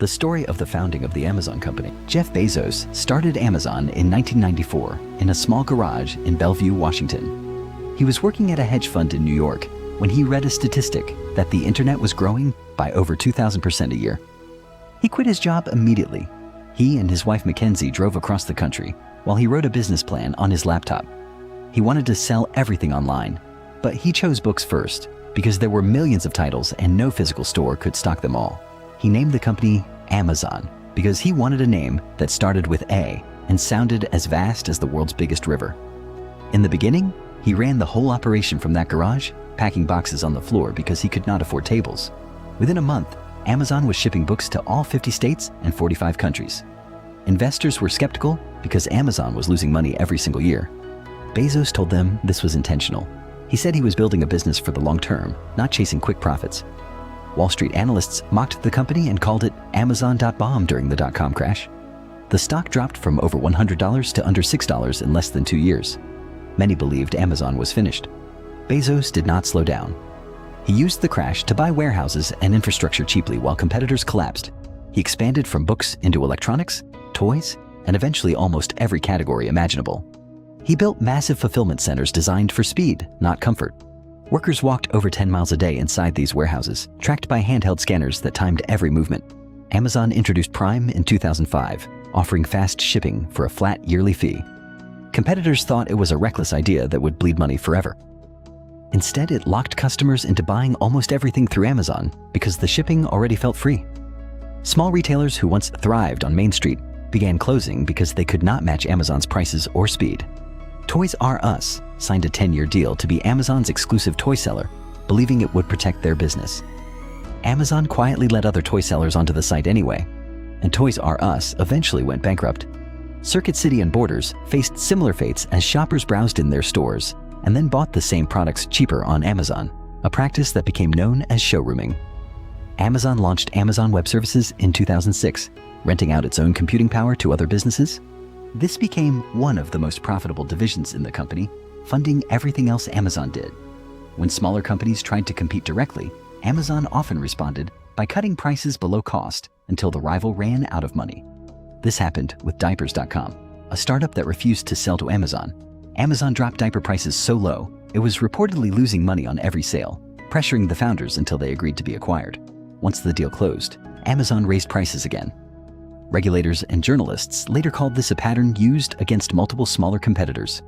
the story of the founding of the Amazon company. Jeff Bezos started Amazon in 1994 in a small garage in Bellevue, Washington. He was working at a hedge fund in New York when he read a statistic that the internet was growing by over 2,000% a year. He quit his job immediately. He and his wife Mackenzie drove across the country while he wrote a business plan on his laptop. He wanted to sell everything online, but he chose books first because there were millions of titles and no physical store could stock them all. He named the company Amazon because he wanted a name that started with A and sounded as vast as the world's biggest river. In the beginning, he ran the whole operation from that garage, packing boxes on the floor because he could not afford tables. Within a month, Amazon was shipping books to all 50 states and 45 countries. Investors were skeptical because Amazon was losing money every single year. Bezos told them this was intentional. He said he was building a business for the long term, not chasing quick profits. Wall Street analysts mocked the company and called it Amazon.bomb during the dot-com crash. The stock dropped from over $100 to under $6 in less than 2 years. Many believed Amazon was finished. Bezos did not slow down. He used the crash to buy warehouses and infrastructure cheaply while competitors collapsed. He expanded from books into electronics, toys, and eventually almost every category imaginable. He built massive fulfillment centers designed for speed, not comfort. Workers walked over 10 miles a day inside these warehouses, tracked by handheld scanners that timed every movement. Amazon introduced Prime in 2005, offering fast shipping for a flat yearly fee. Competitors thought it was a reckless idea that would bleed money forever. Instead, it locked customers into buying almost everything through Amazon because the shipping already felt free. Small retailers who once thrived on Main Street began closing because they could not match Amazon's prices or speed. Toys R Us signed a 10-year deal to be Amazon's exclusive toy seller, believing it would protect their business. Amazon quietly let other toy sellers onto the site anyway, and Toys R Us eventually went bankrupt. Circuit City and Borders faced similar fates as shoppers browsed in their stores and then bought the same products cheaper on Amazon, a practice that became known as showrooming. Amazon launched Amazon Web Services in 2006, renting out its own computing power to other businesses. This became one of the most profitable divisions in the company, funding everything else Amazon did. When smaller companies tried to compete directly, Amazon often responded by cutting prices below cost until the rival ran out of money. This happened with Diapers.com, a startup that refused to sell to Amazon. Amazon dropped diaper prices so low, it was reportedly losing money on every sale, pressuring the founders until they agreed to be acquired. Once the deal closed, Amazon raised prices again. Regulators and journalists later called this a pattern used against multiple smaller competitors.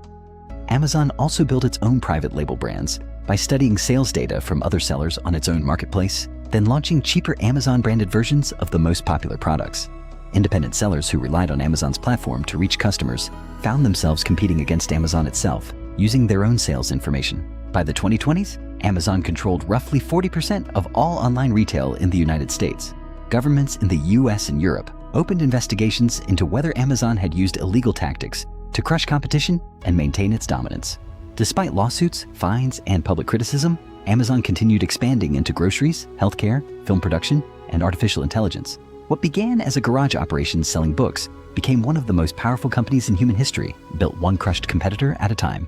Amazon also built its own private label brands by studying sales data from other sellers on its own marketplace, then launching cheaper Amazon-branded versions of the most popular products. Independent sellers who relied on Amazon's platform to reach customers found themselves competing against Amazon itself, using their own sales information. By the 2020s, Amazon controlled roughly 40% of all online retail in the United States. Governments in the US and Europe opened investigations into whether Amazon had used illegal tactics to crush competition and maintain its dominance. Despite lawsuits, fines, and public criticism, Amazon continued expanding into groceries, healthcare, film production, and artificial intelligence. What began as a garage operation selling books became one of the most powerful companies in human history, built one crushed competitor at a time.